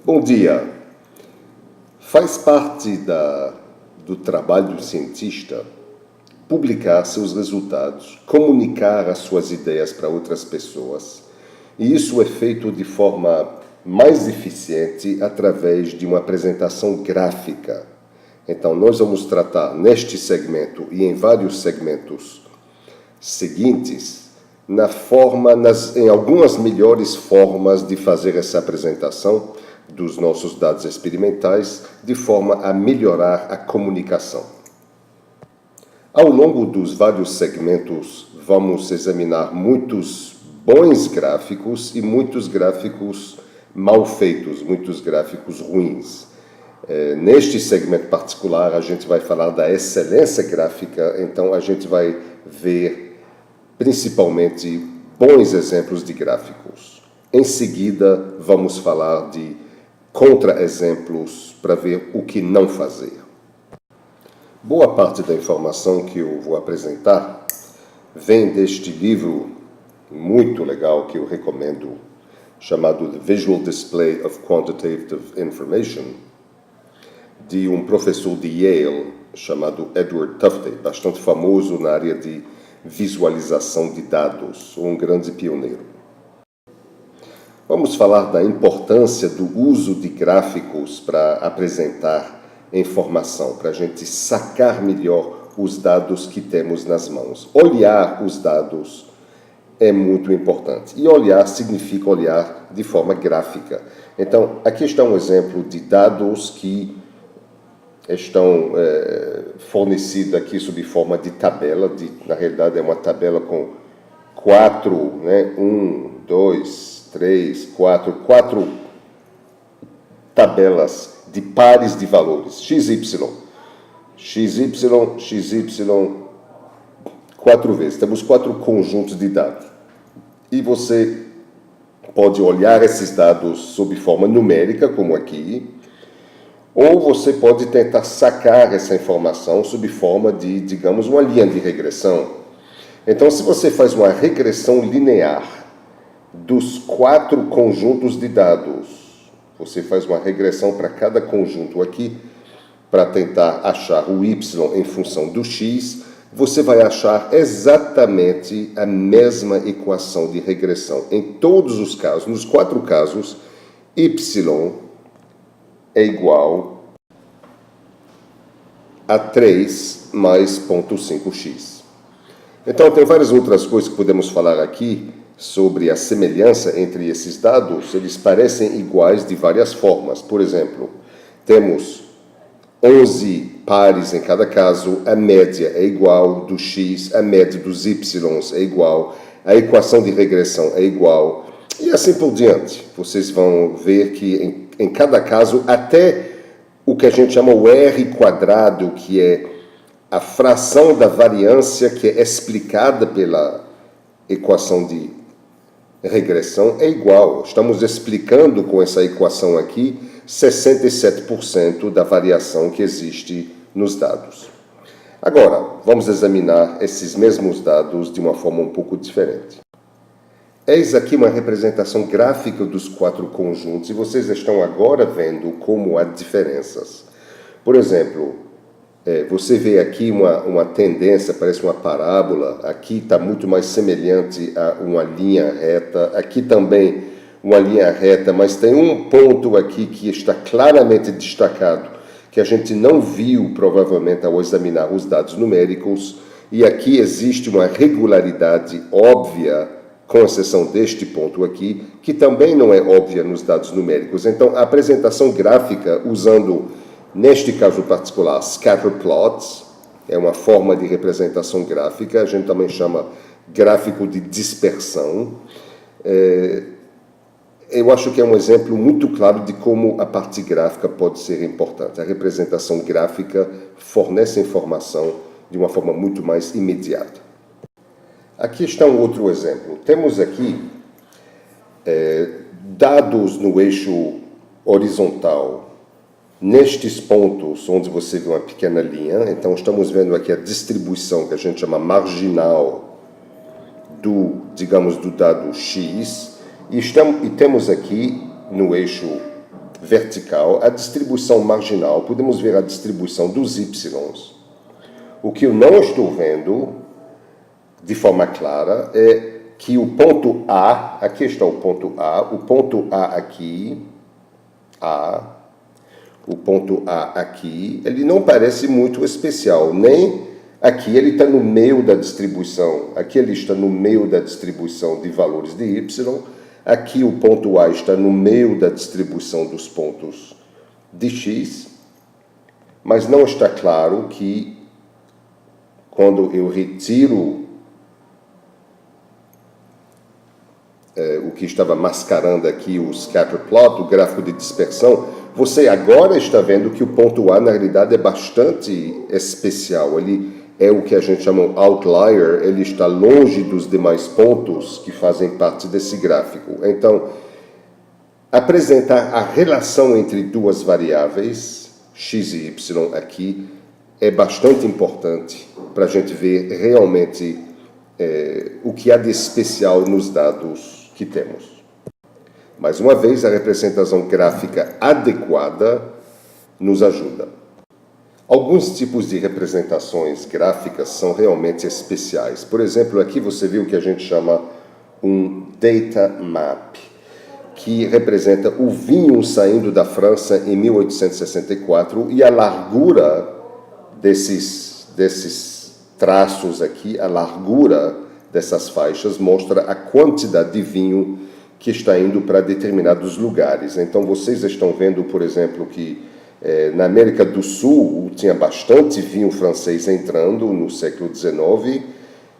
Bom dia. Faz parte do trabalho do cientista publicar seus resultados, comunicar as suas ideias para outras pessoas. E isso é feito de forma mais eficiente através de uma apresentação gráfica. Então, nós vamos tratar neste segmento e em vários segmentos seguintes em algumas melhores formas de fazer essa apresentação dos nossos dados experimentais, de forma a melhorar a comunicação. Ao longo dos vários segmentos, vamos examinar muitos bons gráficos e muitos gráficos mal feitos, muitos gráficos ruins. Neste segmento particular, a gente vai falar da excelência gráfica, então a gente vai ver principalmente bons exemplos de gráficos. Em seguida, vamos falar de contra-exemplos para ver o que não fazer. Boa parte da informação que eu vou apresentar vem deste livro muito legal que eu recomendo, chamado The Visual Display of Quantitative Information, de um professor de Yale chamado Edward Tufte, bastante famoso na área de visualização de dados, um grande pioneiro. Vamos falar da importância do uso de gráficos para apresentar informação, para a gente sacar melhor os dados que temos nas mãos. Olhar os dados é muito importante. E olhar significa olhar de forma gráfica. Então, aqui está um exemplo de dados que estão fornecidos aqui sob forma de tabela. Na realidade, é uma tabela com quatro, 4 tabelas de pares de valores, XY, 4 vezes. Temos 4 conjuntos de dados. E você pode olhar esses dados sob forma numérica, como aqui, ou você pode tentar sacar essa informação sob forma de, digamos, uma linha de regressão. Então, se você faz uma regressão linear dos 4 conjuntos de dados, você faz uma regressão para cada conjunto aqui, para tentar achar o y em função do x, você vai achar exatamente a mesma equação de regressão. Em todos os casos, nos 4 casos, y é igual a 3 mais 0,5x. Então, tem várias outras coisas que podemos falar aqui sobre a semelhança entre esses dados. Eles parecem iguais de várias formas. Por exemplo, temos 11 pares em cada caso, a média é igual do x, a média dos y é igual, a equação de regressão é igual, e assim por diante. Vocês vão ver que em cada caso, até o que a gente chama o R², que é a fração da variância que é explicada pela equação de regressão, é igual. Estamos explicando com essa equação aqui 67% da variação que existe nos dados. Agora, vamos examinar esses mesmos dados de uma forma um pouco diferente. Eis aqui uma representação gráfica dos 4 conjuntos e vocês estão agora vendo como há diferenças. Por exemplo, você vê aqui uma tendência, parece uma parábola. Aqui está muito mais semelhante a uma linha reta. Aqui também uma linha reta, mas tem um ponto aqui que está claramente destacado, que a gente não viu provavelmente ao examinar os dados numéricos. E aqui existe uma regularidade óbvia, com exceção deste ponto aqui, que também não é óbvia nos dados numéricos. Então, a apresentação gráfica usando, neste caso particular, scatter plots, é uma forma de representação gráfica, a gente também chama gráfico de dispersão. Eu acho que é um exemplo muito claro de como a parte gráfica pode ser importante. A representação gráfica fornece informação de uma forma muito mais imediata. Aqui está um outro exemplo. Temos aqui dados no eixo horizontal, nestes pontos onde você vê uma pequena linha. Então, estamos vendo aqui a distribuição que a gente chama marginal do dado x. E temos aqui no eixo vertical, a distribuição marginal, podemos ver a distribuição dos Ys. O que eu não estou vendo de forma clara é que o ponto A, aqui está o ponto A aqui, o ponto A aqui, ele não parece muito especial, nem aqui ele está no meio da distribuição, aqui ele está no meio da distribuição de valores de Y, aqui o ponto A está no meio da distribuição dos pontos de X, mas não está claro que quando eu retiro o que estava mascarando aqui o scatter plot, o gráfico de dispersão, você agora está vendo que o ponto A, na realidade, é bastante especial. Ele é o que a gente chama de outlier, ele está longe dos demais pontos que fazem parte desse gráfico. Então, apresentar a relação entre duas variáveis, x e y aqui, é bastante importante para a gente ver realmente o que há de especial nos dados que temos. Mais uma vez, a representação gráfica adequada nos ajuda. Alguns tipos de representações gráficas são realmente especiais. Por exemplo, aqui você viu o que a gente chama um data map, que representa o vinho saindo da França em 1864 e a largura desses traços aqui, a largura dessas faixas mostra a quantidade de vinho que está indo para determinados lugares. Então, vocês estão vendo, por exemplo, que na América do Sul tinha bastante vinho francês entrando no século XIX,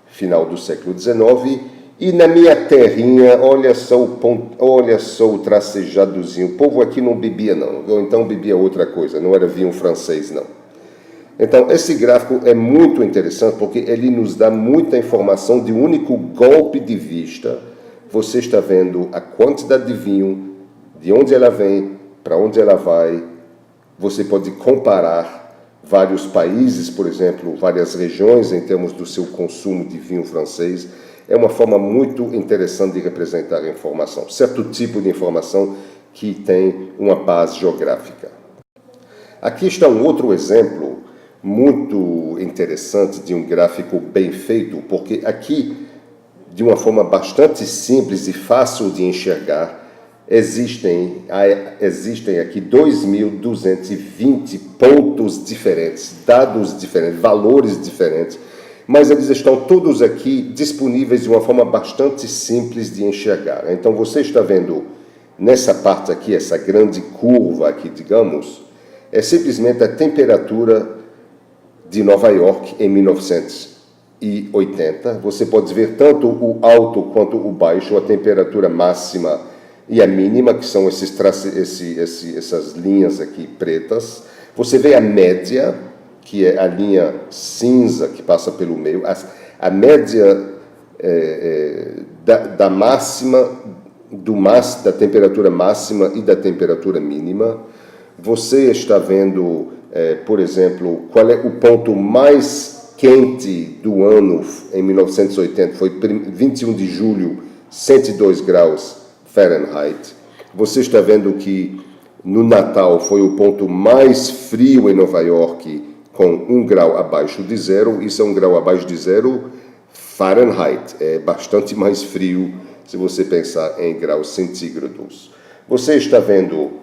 final do século XIX, e na minha terrinha, olha só o tracejadozinho, o povo aqui não bebia não, ou então bebia outra coisa, não era vinho francês não. Então, esse gráfico é muito interessante porque ele nos dá muita informação de um único golpe de vista. Você está vendo a quantidade de vinho, de onde ela vem, para onde ela vai. Você pode comparar vários países, por exemplo, várias regiões em termos do seu consumo de vinho francês. É uma forma muito interessante de representar a informação, certo tipo de informação que tem uma base geográfica. Aqui está um outro exemplo muito interessante de um gráfico bem feito, porque aqui, de uma forma bastante simples e fácil de enxergar, existem aqui 2.220 pontos diferentes, dados diferentes, valores diferentes, mas eles estão todos aqui disponíveis de uma forma bastante simples de enxergar. Então, você está vendo nessa parte aqui, essa grande curva aqui, digamos, é simplesmente a temperatura de Nova York em 1980. Você pode ver tanto o alto quanto o baixo, a temperatura máxima e a mínima, que são essas linhas aqui pretas. Você vê a média, que é a linha cinza que passa pelo meio, a média da máxima, da temperatura máxima e da temperatura mínima. Você está vendo, por exemplo, qual é o ponto mais quente do ano em 1980, foi 21 de julho, 102 graus Fahrenheit. Você está vendo que no Natal foi o ponto mais frio em Nova York, com 1 grau abaixo de zero. Isso é 1 grau abaixo de zero Fahrenheit. É bastante mais frio se você pensar em graus centígrados. Você está vendo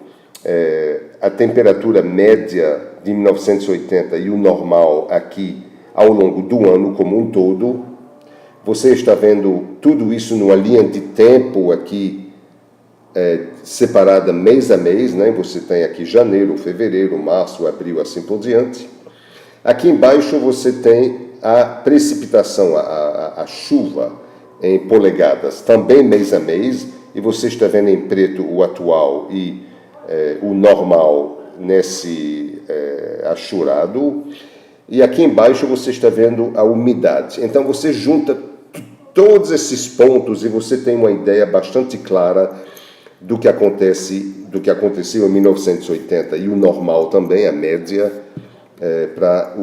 a temperatura média de 1980 e o normal aqui ao longo do ano como um todo. Você está vendo tudo isso numa linha de tempo aqui separada mês a mês, né? Você tem aqui janeiro, fevereiro, março, abril, assim por diante. Aqui embaixo você tem a precipitação, a chuva em polegadas, também mês a mês, e você está vendo em preto o atual e o normal nesse achurado. E aqui embaixo você está vendo a umidade. Então você junta todos esses pontos e você tem uma ideia bastante clara do que aconteceu em 1980 e o normal também, a média, para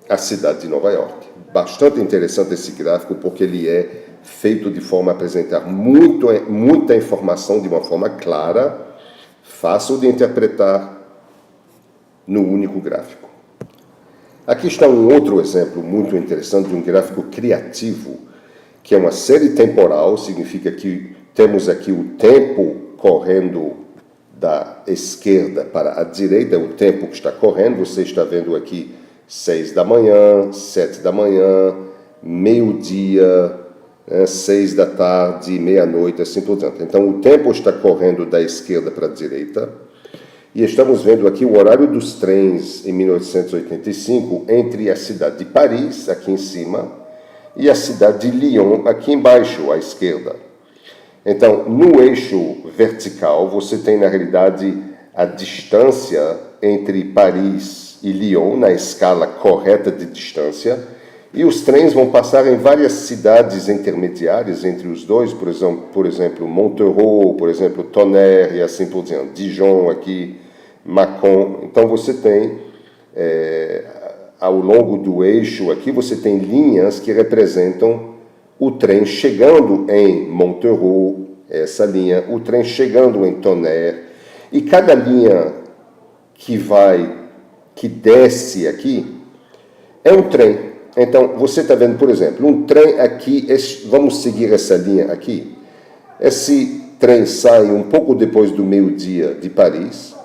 a cidade de Nova York. Bastante interessante esse gráfico porque ele é feito de forma a apresentar muita informação de uma forma clara, fácil de interpretar no único gráfico. Aqui está um outro exemplo muito interessante de um gráfico criativo, que é uma série temporal, significa que temos aqui o tempo correndo da esquerda para a direita, o tempo que está correndo. Você está vendo aqui 6 da manhã, 7 da manhã, meio-dia, 6 da tarde, meia-noite, assim por diante. Então, o tempo está correndo da esquerda para a direita. E estamos vendo aqui o horário dos trens em 1985 entre a cidade de Paris, aqui em cima, e a cidade de Lyon, aqui embaixo, à esquerda. Então, no eixo vertical, você tem, na realidade, a distância entre Paris e Lyon, na escala correta de distância, e os trens vão passar em várias cidades intermediárias entre os dois, por exemplo, Montereau, por exemplo, Tonnerre e assim por diante, Dijon aqui, Mâcon. Então você tem, ao longo do eixo aqui, você tem linhas que representam o trem chegando em Montereau, essa linha, o trem chegando em Tonnerre, e cada linha que desce aqui é um trem. Então, você está vendo, por exemplo, um trem aqui, vamos seguir essa linha aqui. Esse trem sai um pouco depois do meio-dia de Paris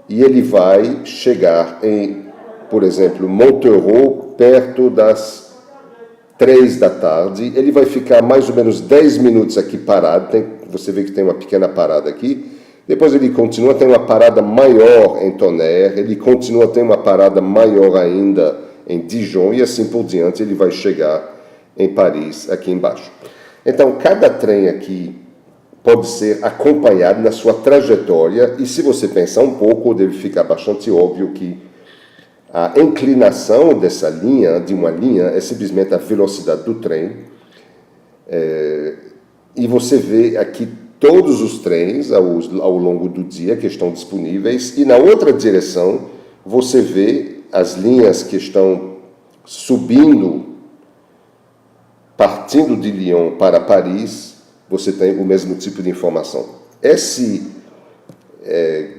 e ele vai chegar em, por exemplo, Montereau, perto das 3 da tarde. Ele vai ficar mais ou menos 10 minutos aqui parado. Você vê que tem uma pequena parada aqui. Depois ele continua, tem uma parada maior em Tonnerre. Ele continua, tem uma parada maior ainda em Dijon, e assim por diante, ele vai chegar em Paris, aqui embaixo. Então, cada trem aqui pode ser acompanhado na sua trajetória, e se você pensar um pouco, deve ficar bastante óbvio que a inclinação dessa linha, de uma linha, é simplesmente a velocidade do trem, e você vê aqui todos os trens ao longo do dia que estão disponíveis, e na outra direção você vê as linhas que estão subindo, partindo de Lyon para Paris. Você tem o mesmo tipo de informação. Esse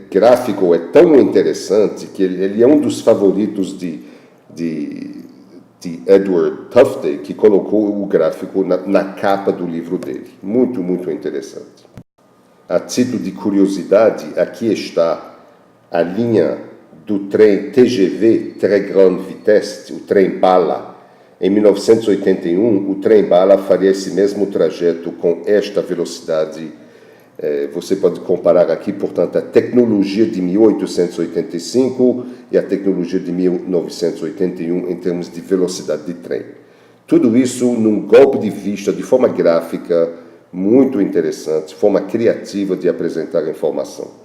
gráfico é tão interessante que ele é um dos favoritos de Edward Tufte, que colocou o gráfico na capa do livro dele. Muito, muito interessante. A título de curiosidade, aqui está a linha do trem TGV, Très Grande Vitesse, o trem bala. Em 1981, o trem bala faria esse mesmo trajeto com esta velocidade. Você pode comparar aqui, portanto, a tecnologia de 1885 e a tecnologia de 1981 em termos de velocidade de trem. Tudo isso num golpe de vista, de forma gráfica, muito interessante, forma criativa de apresentar a informação.